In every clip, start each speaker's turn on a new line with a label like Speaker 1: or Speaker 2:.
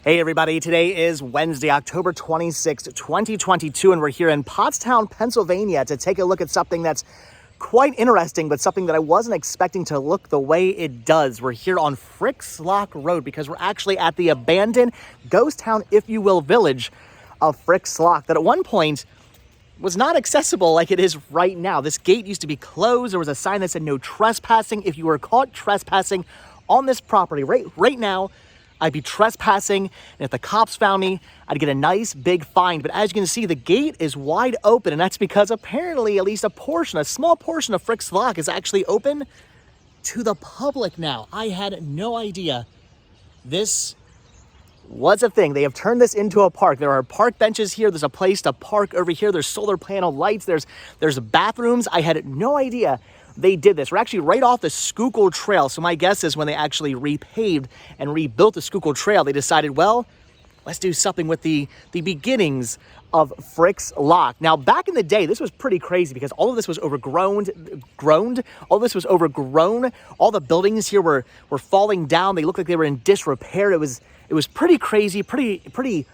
Speaker 1: Hey everybody, today is Wednesday, October 26th, 2022, and we're here in Pottstown, Pennsylvania to take a look at something that's quite interesting, but something that I wasn't expecting to look the way it does. We're here on Frick's Lock Road because we're actually at the abandoned ghost town, if you will, village of Frick's Lock that at one point was not accessible like it is right now. This gate used to be closed. There was a sign that said no trespassing. If you were caught trespassing on this property right now, I'd be trespassing, and if the cops found me, I'd get a nice big fine. But as you can see, the gate is wide open, and that's because apparently at least a small portion of Frick's Lock is actually open to the public now. I had no idea this was a thing. They have turned this into a park. There are park benches here. There's a place to park over here. There's solar panel lights. There's bathrooms. I had no idea they did this. We're actually right off the Schuylkill Trail. So my guess is when they actually repaved and rebuilt the Schuylkill Trail, they decided, well, let's do something with the beginnings of Frick's Lock. Now, back in the day, this was pretty crazy because all of this was overgrown. All this was overgrown. All the buildings here were falling down. They looked like they were in disrepair. It was pretty crazy, pretty,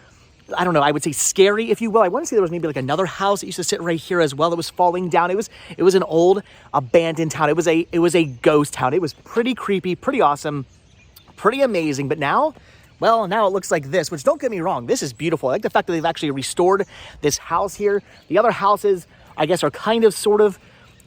Speaker 1: I don't know, I would say scary, if you will. I want to say there was maybe like another house that used to sit right here as well that was falling down. It was an old abandoned town. It was a ghost town. It was pretty creepy, pretty awesome, pretty amazing. But now, well, now it looks like this, which don't get me wrong, this is beautiful. I like the fact that they've actually restored this house here. The other houses, I guess, are kind of sort of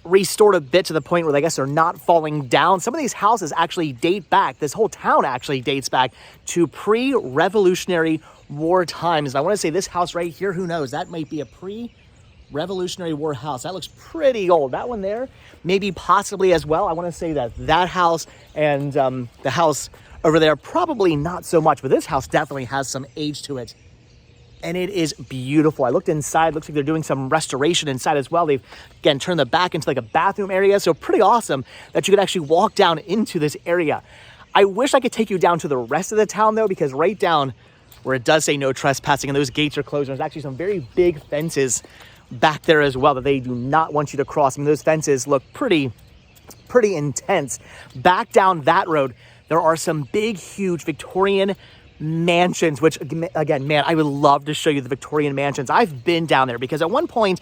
Speaker 1: restored a bit to the point where I guess they're not falling down. Some of these houses actually date back, this whole town actually dates back to pre-Revolutionary War times. And I want to say this house right here, who knows, that might be a pre-Revolutionary War house. That looks pretty old. That one there, maybe possibly as well. I want to say that house and the house over there, probably not so much, but this house definitely has some age to it. And it is beautiful. I looked inside. Looks like they're doing some restoration inside as well. They've, again, turned the back into like a bathroom area. So pretty awesome that you could actually walk down into this area. I wish I could take you down to the rest of the town, though, because right down where it does say no trespassing and those gates are closed, there's actually some very big fences back there as well that they do not want you to cross. I mean, those fences look pretty intense. Back down that road, there are some big, huge Victorian mansions, which again, man, I would love to show you the Victorian mansions. I've been down there because at one point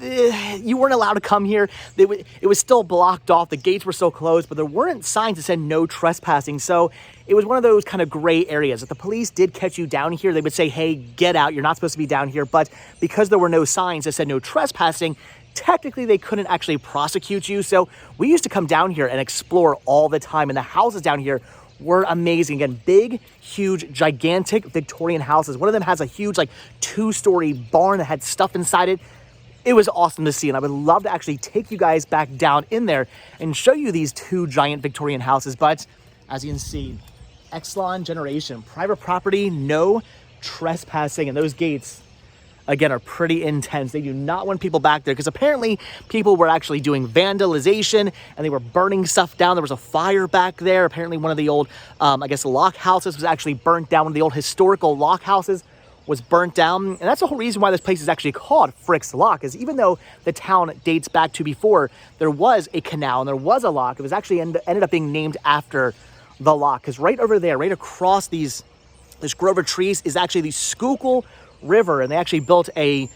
Speaker 1: you weren't allowed to come here. It was still blocked off. The gates were still closed, but there weren't signs that said no trespassing. So it was one of those kind of gray areas. If the police did catch you down here, they would say, hey, get out. You're not supposed to be down here. But because there were no signs that said no trespassing, technically they couldn't actually prosecute you. So we used to come down here and explore all the time. And the houses down here were amazing. Again, big, huge, gigantic Victorian houses. One of them has a huge, like, 2-story barn that had stuff inside it. It was awesome to see, and I would love to actually take you guys back down in there and show you these 2 giant Victorian houses. But as you can see, Exelon generation, private property, no trespassing, and those gates, again, are pretty intense. They do not want people back there because apparently people were actually doing vandalization and they were burning stuff down. There was a fire back there. Apparently one of the old, I guess, lock houses was actually burnt down. One of the old historical lock houses was burnt down. And that's the whole reason why this place is actually called Frick's Lock, is even though the town dates back to before there was a canal and there was a lock, it was actually ended up being named after the lock. Because right over there, right across this grove of trees is actually the Schuylkill River, and they actually built a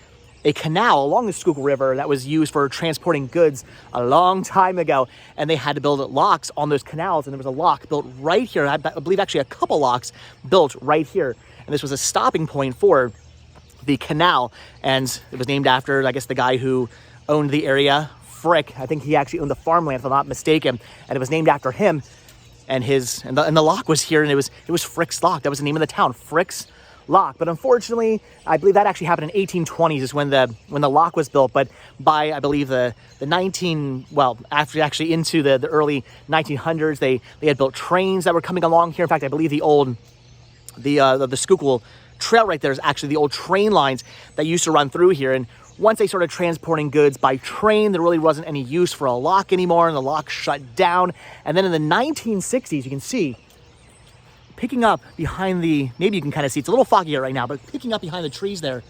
Speaker 1: canal along the Schuylkill River that was used for transporting goods a long time ago, and they had to build locks on those canals, and there was a lock built right here. I believe actually a couple locks built right here, and this was a stopping point for the canal, and it was named after, I guess, the guy who owned the area, Frick. I think he actually owned the farmland, if I'm not mistaken, and it was named after him, and the lock was here, and it was Frick's Lock. That was the name of the town, Frick's Lock. But unfortunately, I believe that actually happened in 1820s is when the lock was built. But by, I believe, after actually into the early 1900s, they had built trains that were coming along here. In fact, I believe the Schuylkill Trail right there is actually the old train lines that used to run through here. And once they started transporting goods by train, there really wasn't any use for a lock anymore, and the lock shut down. And then in the 1960s, you can see, picking up behind maybe you can kind of see, it's a little foggy here right now, but picking up behind the trees there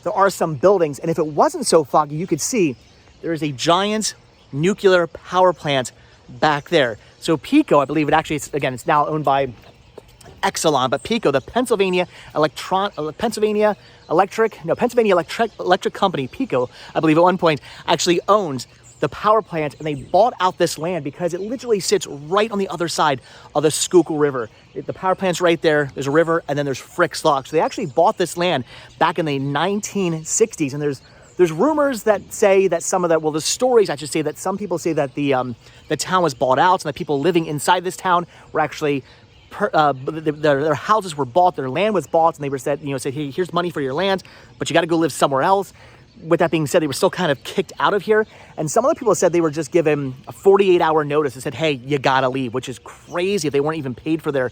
Speaker 1: are some buildings. And if it wasn't so foggy, you could see there is a giant nuclear power plant back there. So Pico, I believe it's now owned by Exelon, but PECO, the Pennsylvania Electric Company, PECO, I believe at one point, actually owned the power plant, and they bought out this land because it literally sits right on the other side of the Schuylkill River. The power plant's right there, there's a river, and then there's Frick's Lock. So they actually bought this land back in the 1960s, and there's rumors that say that the stories, I should say, that some people say that the town was bought out, and that people living inside this town were actually, their houses were bought, their land was bought, and they were said, hey, here's money for your land, but you got to go live somewhere else. With that being said, they were still kind of kicked out of here. And some other people said they were just given a 48-hour notice and said, hey, you gotta leave, which is crazy if they weren't even paid for their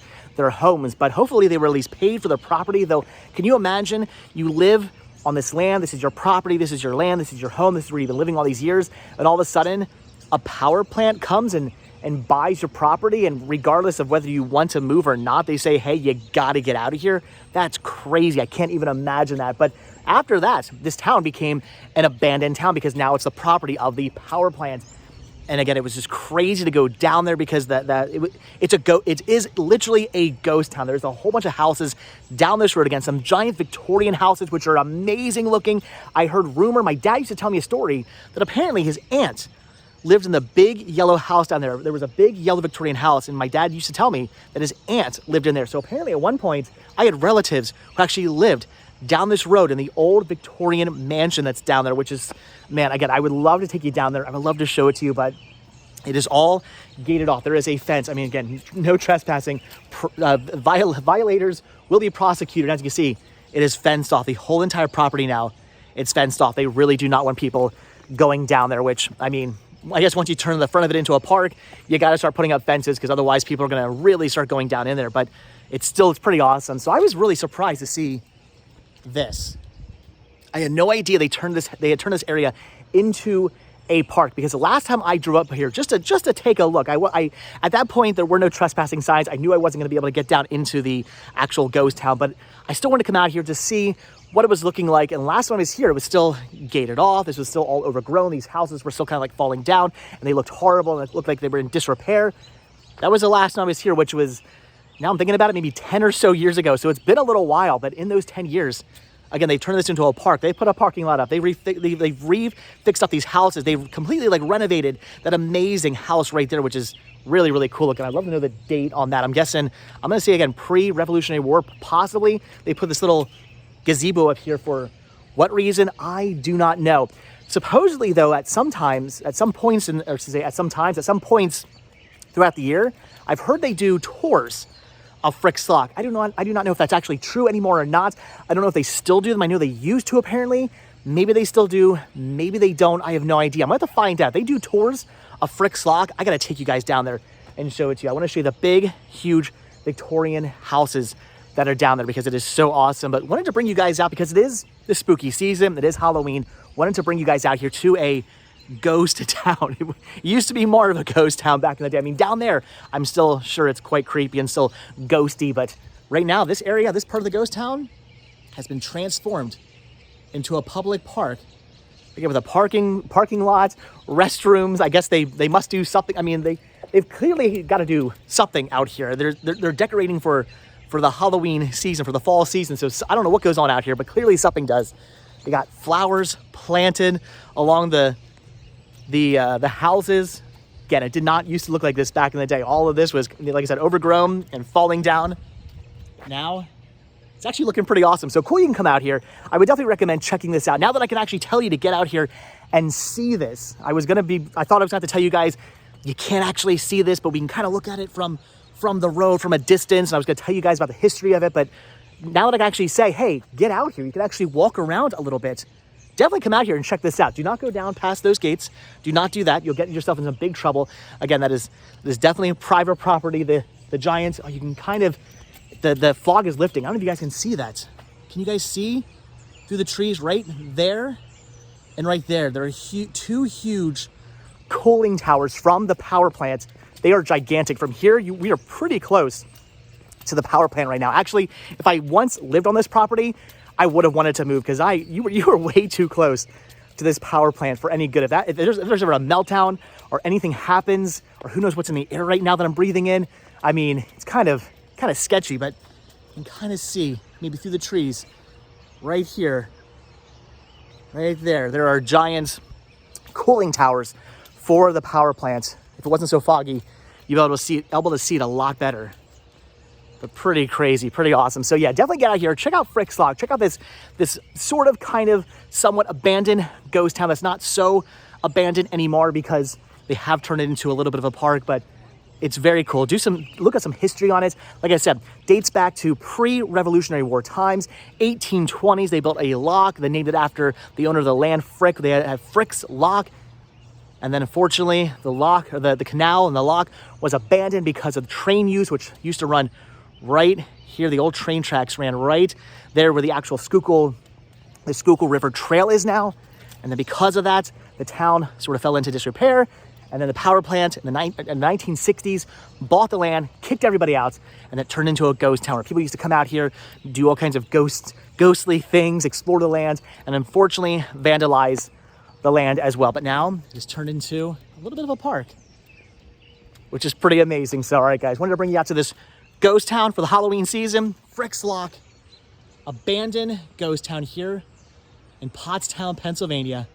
Speaker 1: homes. But hopefully they were at least paid for their property, though. Can you imagine you live on this land, this is your property, this is your land, this is your home, this is where you've been living all these years, and all of a sudden a power plant comes and buys your property, and regardless of whether you want to move or not, they say, hey, you gotta get out of here? That's crazy. I can't even imagine that. But after that, this town became an abandoned town because now it's the property of the power plant. And again, it was just crazy to go down there because it is literally a ghost town. There's a whole bunch of houses down this road. Again, some giant Victorian houses, which are amazing looking. I heard rumor, my dad used to tell me a story that apparently his aunt lived in the big yellow house down there. There was a big yellow Victorian house, and my dad used to tell me that his aunt lived in there. So apparently at one point, I had relatives who actually lived down this road in the old Victorian mansion that's down there, which is, man, again, I would love to take you down there. I would love to show it to you, but it is all gated off. There is a fence. I mean, again, no trespassing. Violators will be prosecuted. As you can see, it is fenced off. The whole entire property now, it's fenced off. They really do not want people going down there, which, I mean, I guess once you turn the front of it into a park, you got to start putting up fences because otherwise people are going to really start going down in there. But it's pretty awesome. So I was really surprised to see this. I had no idea they had turned this area into a park, because the last time I drove up here just to take a look, I at that point there were no trespassing signs. I knew I wasn't going to be able to get down into the actual ghost town, but I still wanted to come out here to see what it was looking like. And last time I was here, it was still gated off. This was still all overgrown. These houses were still kind of like falling down, and they looked horrible, and it looked like they were in disrepair. That was the last time I was here, which was, now I'm thinking about it, maybe 10 or so years ago. So it's been a little while, but in those 10 years, again, they've turned this into a park. They put a parking lot up. They've fixed up these houses. They've completely renovated that amazing house right there, which is really, really cool looking. I'd love to know the date on that. I'm guessing, I'm going to say again, pre-Revolutionary War, possibly. They put this little gazebo up here for what reason? I do not know. Supposedly, though, at some points throughout the year, I've heard they do tours of Frick's Lock. I do not know if that's actually true anymore or not. I don't know if they still do them. I know they used to, apparently. Maybe they still do. Maybe they don't. I have no idea. I'm going to have to find out. They do tours of Frick's Lock. I got to take you guys down there and show it to you. I want to show you the big, huge Victorian houses that are down there because it is so awesome. But wanted to bring you guys out because it is the spooky season. It is Halloween. Wanted to bring you guys out here to a ghost town. It used to be more of a ghost town back in the day. I mean, down there, I'm still sure it's quite creepy and still ghosty, but right now, this area, this part of the ghost town has been transformed into a public park. Again, with a parking lot, restrooms. I guess they must do something. I mean, they've clearly got to do something out here. They're decorating for the Halloween season, for the fall season. So I don't know what goes on out here, but clearly something does. They got flowers planted along the houses. Again, it did not used to look like this back in the day. All of this was, like I said, overgrown and falling down. Now, it's actually looking pretty awesome. So cool you can come out here. I would definitely recommend checking this out. Now that I can actually tell you to get out here and see this, I thought I was going to have to tell you guys, you can't actually see this, but we can kind of look at it from the road, from a distance. And I was going to tell you guys about the history of it. But now that I can actually say, hey, get out here, you can actually walk around a little bit. Definitely come out here and check this out. Do not go down past those gates. Do not do that. You'll get yourself in some big trouble. Again, that is definitely private property. The giants, you can kind of, the fog is lifting. I don't know if you guys can see that. Can you guys see through the trees right there and right there? There are two huge cooling towers from the power plant. They are gigantic. From here, we are pretty close to the power plant right now. Actually, if I once lived on this property, I would have wanted to move because you were way too close to this power plant for any good. If there's ever a meltdown or anything happens, or who knows what's in the air right now that I'm breathing in, I mean, it's kind of kind of sketchy, but you can kind of see maybe through the trees right here, right there. There are giant cooling towers for the power plant. If it wasn't so foggy, you'd be able to see it a lot better. But pretty crazy, pretty awesome. So yeah, definitely get out here. Check out Frick's Lock. Check out this sort of kind of somewhat abandoned ghost town that's not so abandoned anymore because they have turned it into a little bit of a park, but it's very cool. Look at some history on it. Like I said, dates back to pre-Revolutionary War times, 1820s. They built a lock. They named it after the owner of the land, Frick. They had Frick's Lock. And then unfortunately, the lock, or the canal and the lock was abandoned because of train use, which used to run right here. The old train tracks ran right there where the actual Schuylkill River Trail is now. And then because of that, the town sort of fell into disrepair. And then the power plant in the 1960s bought the land, kicked everybody out, and it turned into a ghost town where people used to come out here, do all kinds of ghostly things, explore the land, and unfortunately vandalize the land as well. But now it's turned into a little bit of a park, which is pretty amazing. So, all right, guys, wanted to bring you out to this ghost town for the Halloween season. Frick's Lock, abandoned ghost town here in Pottstown, Pennsylvania.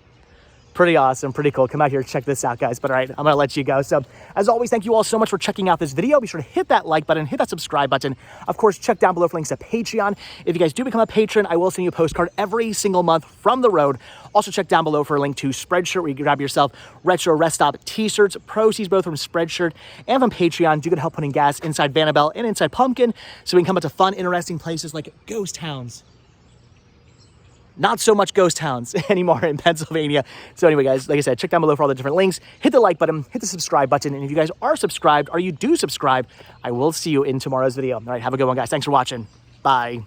Speaker 1: Pretty awesome, pretty cool. Come out here, check this out, guys. But all right, I'm gonna let you go. So as always, thank you all so much for checking out this video. Be sure to hit that like button, hit that subscribe button. Of course, check down below for links to Patreon. If you guys do become a patron, I will send you a postcard every single month from the road. Also check down below for a link to Spreadshirt, where you can grab yourself retro rest stop t-shirts, proceeds both from Spreadshirt and from Patreon. Do good help putting gas inside Vanabelle and inside Pumpkin, so we can come up to fun, interesting places like ghost towns. Not so much ghost towns anymore in Pennsylvania. So anyway, guys, like I said, check down below for all the different links. Hit the like button, hit the subscribe button. And if you guys are subscribed, or you do subscribe, I will see you in tomorrow's video. All right, have a good one, guys. Thanks for watching. Bye.